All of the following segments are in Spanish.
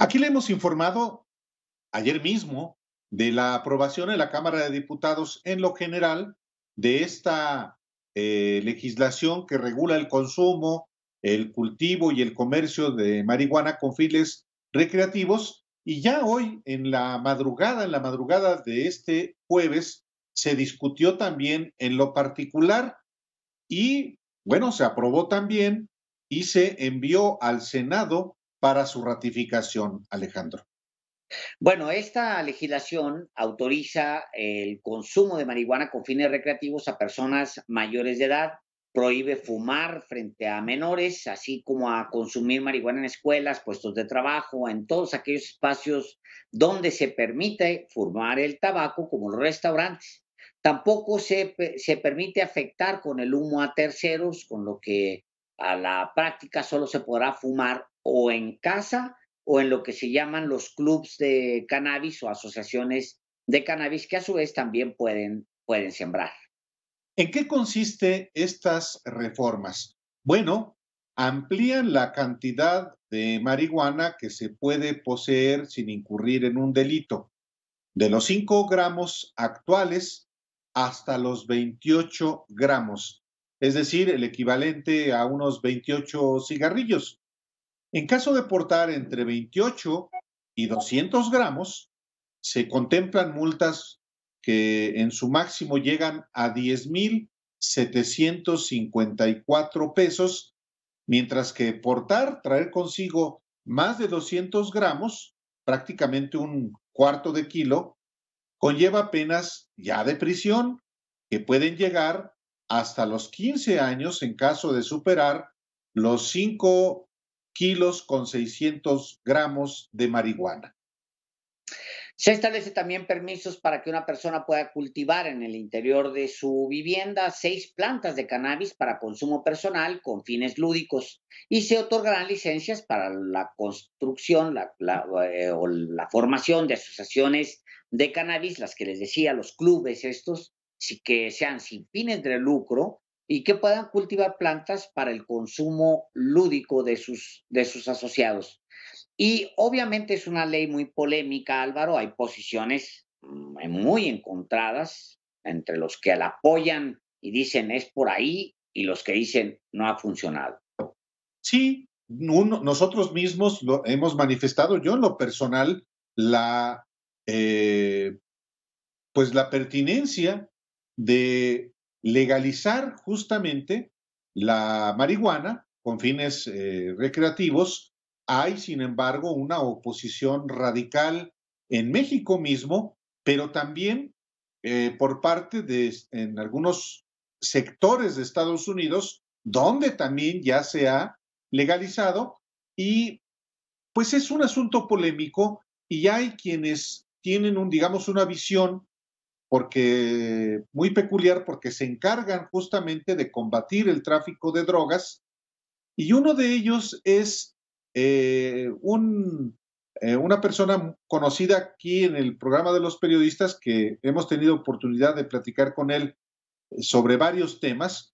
Aquí le hemos informado ayer mismo de la aprobación en la Cámara de Diputados en lo general de esta legislación que regula el consumo, el cultivo y el comercio de marihuana con fines recreativos. Y ya hoy, en la madrugada de este jueves, se discutió también en lo particular y, bueno, se aprobó también y se envió al Senado para su ratificación, Alejandro. Bueno, esta legislación autoriza el consumo de marihuana con fines recreativos a personas mayores de edad, prohíbe fumar frente a menores, así como a consumir marihuana en escuelas, puestos de trabajo, en todos aquellos espacios donde se permite fumar el tabaco, como los restaurantes. Tampoco se permite afectar con el humo a terceros, con lo que a la práctica solo se podrá fumar o en casa o en lo que se llaman los clubs de cannabis o asociaciones de cannabis que a su vez también pueden sembrar. ¿En qué consiste estas reformas? Bueno, amplían la cantidad de marihuana que se puede poseer sin incurrir en un delito, de los 5 gramos actuales hasta los 28 gramos, es decir, el equivalente a unos 28 cigarrillos. En caso de portar entre 28 y 200 gramos, se contemplan multas que en su máximo llegan a 10,754 pesos, mientras que traer consigo más de 200 gramos, prácticamente un cuarto de kilo, conlleva penas ya de prisión que pueden llegar hasta los 15 años en caso de superar los 5 kilos con 600 gramos de marihuana. Se establece también permisos para que una persona pueda cultivar en el interior de su vivienda 6 plantas de cannabis para consumo personal con fines lúdicos y se otorgarán licencias para la construcción o la formación de asociaciones de cannabis, las que les decía, los clubes estos, que sean sin fines de lucro y que puedan cultivar plantas para el consumo lúdico de sus asociados. Y obviamente es una ley muy polémica, Álvaro. Hay posiciones muy encontradas entre los que la apoyan y dicen es por ahí y los que dicen no ha funcionado. Sí, nosotros mismos lo hemos manifestado, yo en lo personal, la, eh, pues la pertinencia de legalizar justamente la marihuana con fines recreativos. Hay, sin embargo, una oposición radical en México mismo, pero también por parte en algunos sectores de Estados Unidos, donde también ya se ha legalizado y pues es un asunto polémico y hay quienes tienen digamos, una visión porque muy peculiar porque se encargan justamente de combatir el tráfico de drogas y uno de ellos es una persona conocida aquí en el programa de los periodistas que hemos tenido oportunidad de platicar con él sobre varios temas.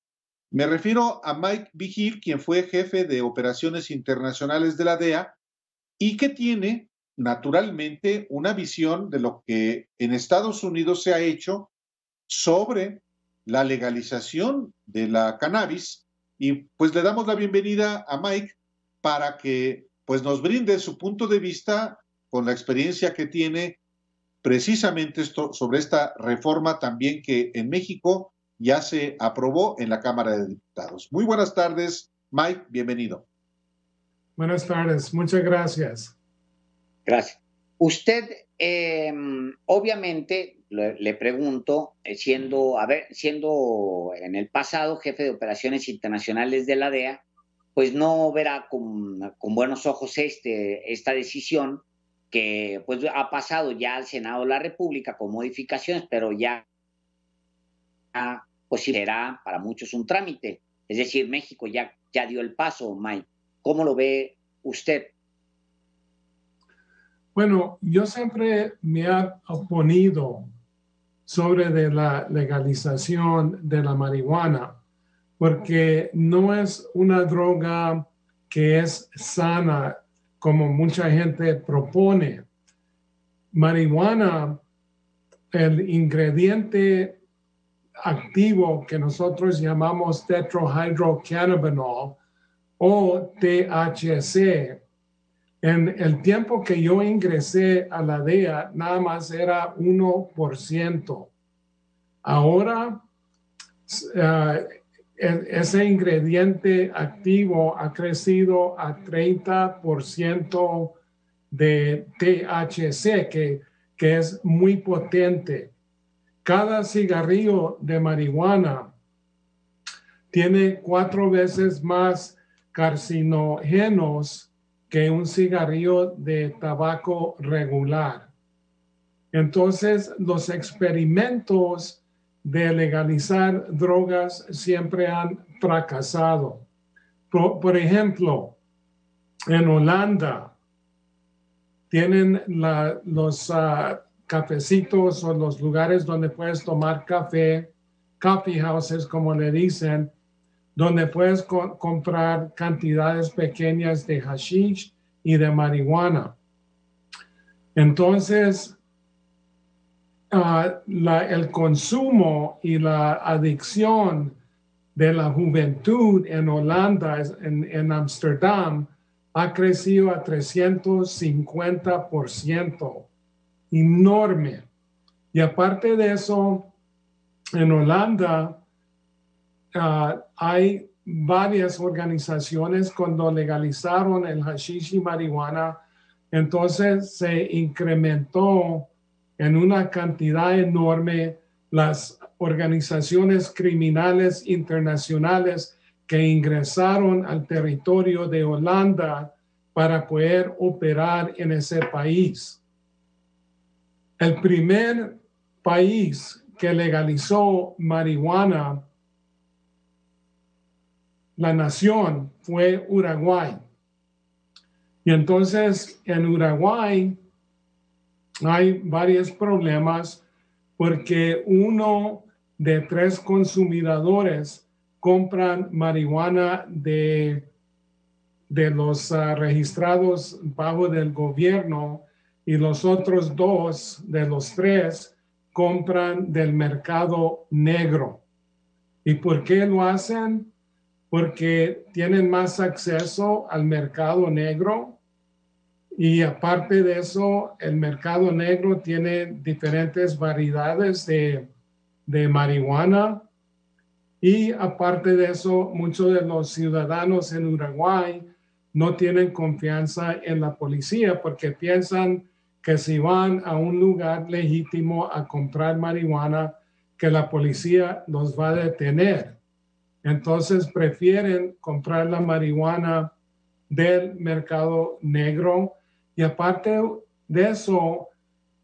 Me refiero a Mike Vigil, quien fue jefe de operaciones internacionales de la DEA y que tiene naturalmente una visión de lo que en Estados Unidos se ha hecho sobre la legalización de la cannabis y pues le damos la bienvenida a Mike para que pues nos brinde su punto de vista con la experiencia que tiene precisamente sobre esta reforma también que en México ya se aprobó en la Cámara de Diputados. Muy buenas tardes, Mike, bienvenido. Buenas tardes, muchas gracias. Gracias. Usted, obviamente, le pregunto, siendo en el pasado jefe de operaciones internacionales de la DEA, pues no verá con buenos ojos esta decisión que pues ha pasado ya al Senado de la República con modificaciones, pero ya pues será para muchos un trámite. Es decir, México ya dio el paso, Mike. ¿Cómo lo ve usted? Bueno, yo siempre me he oponido sobre de la legalización de la marihuana, porque no es una droga que es sana como mucha gente propone. Marihuana, el ingrediente activo que nosotros llamamos tetrahydrocannabinol o THC, en el tiempo que yo ingresé a la DEA, nada más era 1%. Ahora, ese ingrediente activo ha crecido a 30% de THC, que es muy potente. Cada cigarrillo de marihuana tiene 4 veces más carcinógenos que un cigarrillo de tabaco regular. Entonces, los experimentos de legalizar drogas siempre han fracasado. Por ejemplo, en Holanda tienen los cafecitos o los lugares donde puedes tomar café, coffee houses como le dicen, donde puedes comprar cantidades pequeñas de hashish y de marihuana. Entonces, el consumo y la adicción de la juventud en Holanda, en Ámsterdam, ha crecido a 350%. Enorme. Y aparte de eso, en Holanda hay varias organizaciones cuando legalizaron el hashish y marihuana, entonces se incrementó en una cantidad enorme las organizaciones criminales internacionales que ingresaron al territorio de Holanda para poder operar en ese país. El primer país que legalizó marihuana, la nación, fue Uruguay. Y entonces en Uruguay hay varios problemas porque 1 de 3 consumidores compran marihuana de los registrados bajo del gobierno y los otros 2 de los 3 compran del mercado negro. ¿Y por qué lo hacen? Porque tienen más acceso al mercado negro y aparte de eso, el mercado negro tiene diferentes variedades de marihuana y aparte de eso, muchos de los ciudadanos en Uruguay no tienen confianza en la policía porque piensan que si van a un lugar legítimo a comprar marihuana, que la policía los va a detener. Entonces prefieren comprar la marihuana del mercado negro. Y aparte de eso,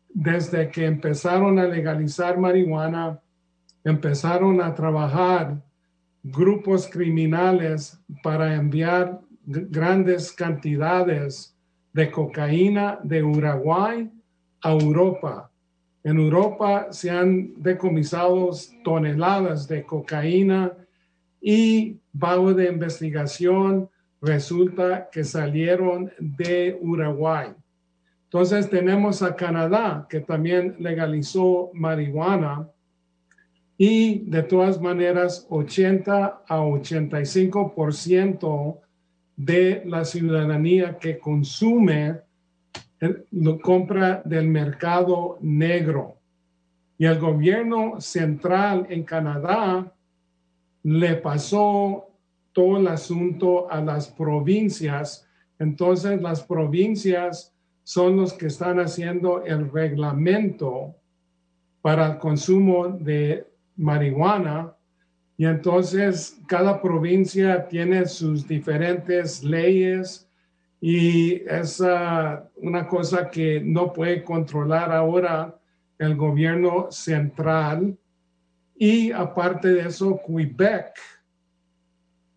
desde que empezaron a legalizar marihuana, empezaron a trabajar grupos criminales para enviar grandes cantidades de cocaína de Uruguay a Europa. En Europa se han decomisado toneladas de cocaína y bajo de investigación resulta que salieron de Uruguay. Entonces tenemos a Canadá, que también legalizó marihuana y de todas maneras 80 a 85% de la ciudadanía que consume lo compra del mercado negro. Y el gobierno central en Canadá le pasó todo el asunto a las provincias. Entonces las provincias son los que están haciendo el reglamento para el consumo de marihuana. Y entonces cada provincia tiene sus diferentes leyes y es una cosa que no puede controlar ahora el gobierno central. Y aparte de eso, Quebec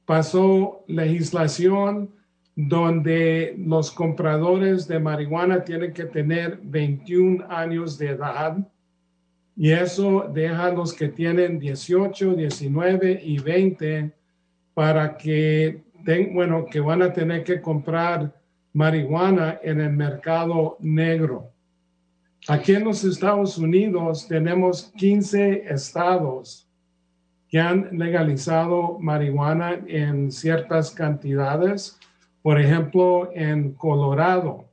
pasó legislación donde los compradores de marihuana tienen que tener 21 años de edad. Y eso deja a los que tienen 18, 19 y 20 para que, que van a tener que comprar marihuana en el mercado negro. Aquí en los Estados Unidos tenemos 15 estados que han legalizado marihuana en ciertas cantidades. Por ejemplo, en Colorado.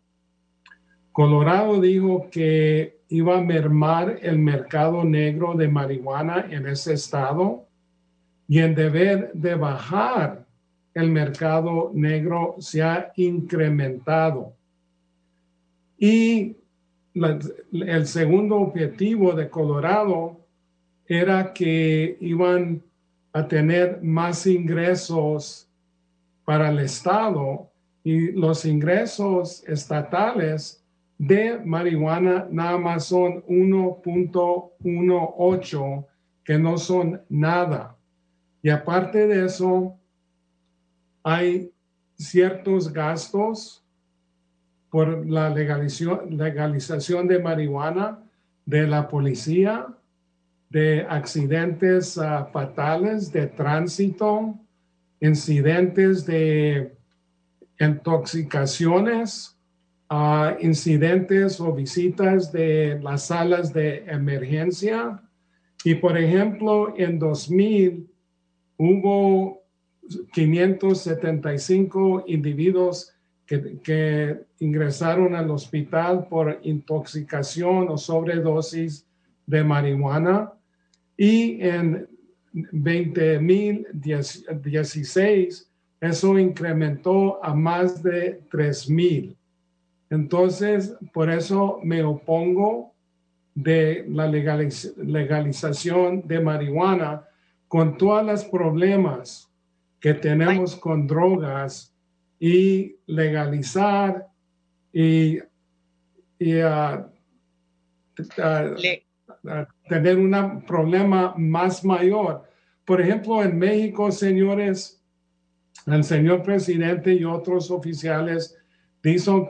Colorado dijo que iba a mermar el mercado negro de marihuana en ese estado y en deber de bajar el mercado negro se ha incrementado. Y el segundo objetivo de Colorado era que iban a tener más ingresos para el estado y los ingresos estatales de marihuana nada más son 1.18, que no son nada. Y aparte de eso, hay ciertos gastos por la legalización de marihuana de la policía, de accidentes fatales de tránsito, incidentes de intoxicaciones, incidentes o visitas de las salas de emergencia. Y por ejemplo, en 2000 hubo 575 individuos que ingresaron al hospital por intoxicación o sobredosis de marihuana. Y en 2016, eso incrementó a más de 3,000. Entonces, por eso me opongo de la legalización de marihuana con todos los problemas que tenemos con drogas y legalizar y tener un problema más mayor. Por ejemplo, en México, señores, el señor presidente y otros oficiales dicen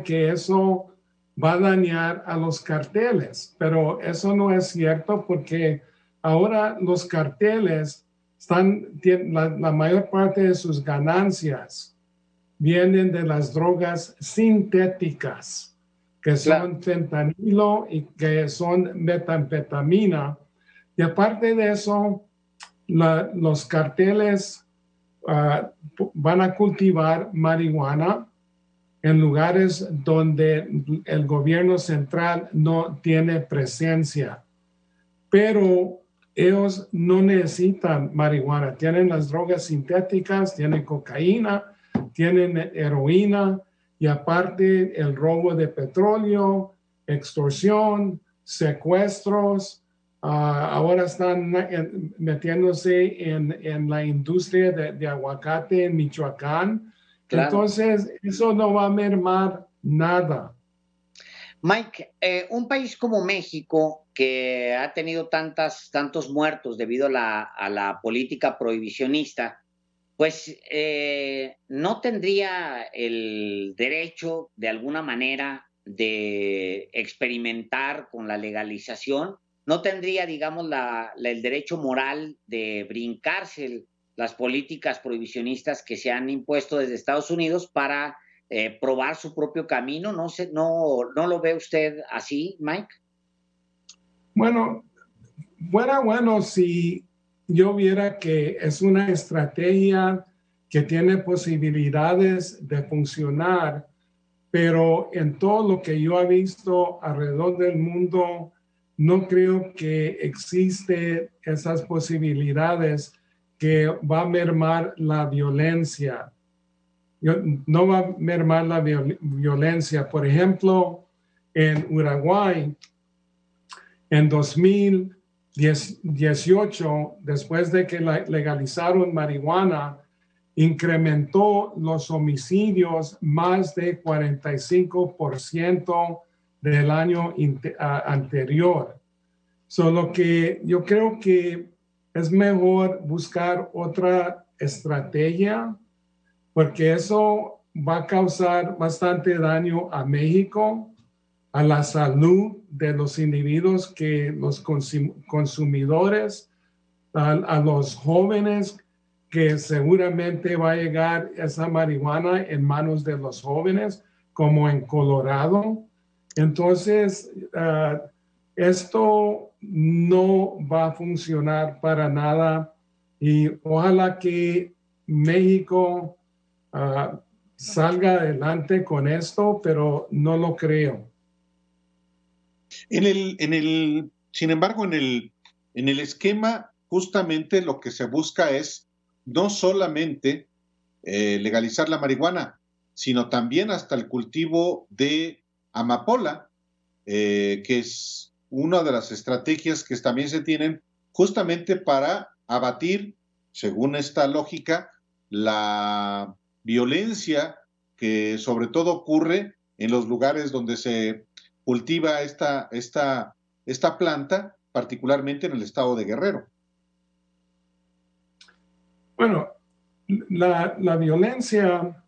que eso va a dañar a los carteles, pero eso no es cierto porque ahora los carteles la mayor parte de sus ganancias vienen de las drogas sintéticas, que son fentanilo y que son metanfetamina. Y aparte de eso, los carteles van a cultivar marihuana en lugares donde el gobierno central no tiene presencia. Pero ellos no necesitan marihuana. Tienen las drogas sintéticas, tienen cocaína, tienen heroína y aparte el robo de petróleo, extorsión, secuestros. Ahora están metiéndose en la industria de aguacate en Michoacán. Claro. Entonces, eso no va a mermar nada. Mike, un país como México, que ha tenido tantos muertos debido a la política prohibicionista, pues no tendría el derecho de alguna manera de experimentar con la legalización, no tendría, digamos, el derecho moral de brincarse las políticas prohibicionistas que se han impuesto desde Estados Unidos para probar su propio camino. ¿No lo ve usted así, Mike? Bueno, fuera bueno si yo viera que es una estrategia que tiene posibilidades de funcionar, pero en todo lo que yo he visto alrededor del mundo, no creo que existe esas posibilidades que va a mermar la violencia. No va a mermar la violencia. Por ejemplo, en Uruguay, en 2018, después de que legalizaron marihuana, incrementó los homicidios más de 45% del año anterior. Solo que yo creo que es mejor buscar otra estrategia, porque eso va a causar bastante daño a México, a la salud de los individuos, que los consumidores, a los jóvenes que seguramente va a llegar esa marihuana en manos de los jóvenes, como en Colorado. Entonces, esto no va a funcionar para nada y ojalá que México salga adelante con esto, pero no lo creo. Sin embargo, en el esquema, justamente lo que se busca es no solamente legalizar la marihuana, sino también hasta el cultivo de amapola, que es una de las estrategias que también se tienen justamente para abatir, según esta lógica, la violencia que sobre todo ocurre en los lugares donde se cultiva esta planta, particularmente en el estado de Guerrero. Bueno, la violencia,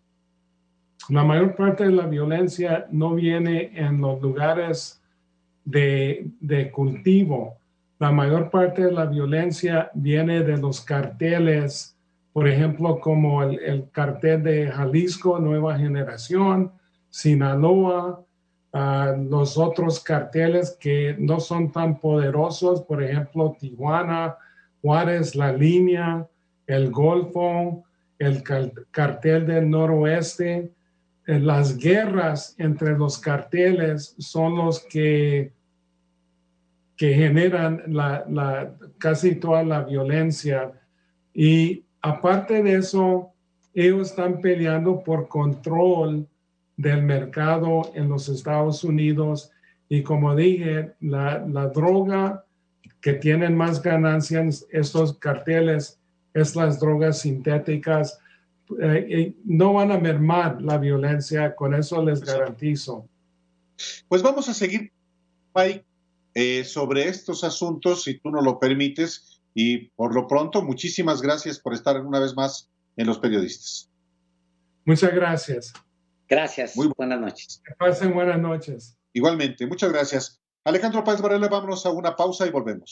la mayor parte de la violencia no viene en los lugares de cultivo. La mayor parte de la violencia viene de los carteles, por ejemplo, como el cartel de Jalisco, Nueva Generación, Sinaloa, los otros carteles que no son tan poderosos, por ejemplo, Tijuana, Juárez, La Línea, el Golfo, el cartel del Noroeste. Las guerras entre los carteles son los que generan casi toda la violencia. Y aparte de eso, ellos están peleando por control del mercado en los Estados Unidos. Y como dije, la droga que tienen más ganancias estos carteles es las drogas sintéticas. No van a mermar la violencia, con eso les garantizo. Pues vamos a seguir, Mike, sobre estos asuntos, si tú nos lo permites, y por lo pronto, muchísimas gracias por estar una vez más en Los Periodistas. Muchas gracias. Gracias. Muy buenas noches. Que pasen buenas noches. Igualmente, muchas gracias. Alejandro Páez Varela, vámonos a una pausa y volvemos.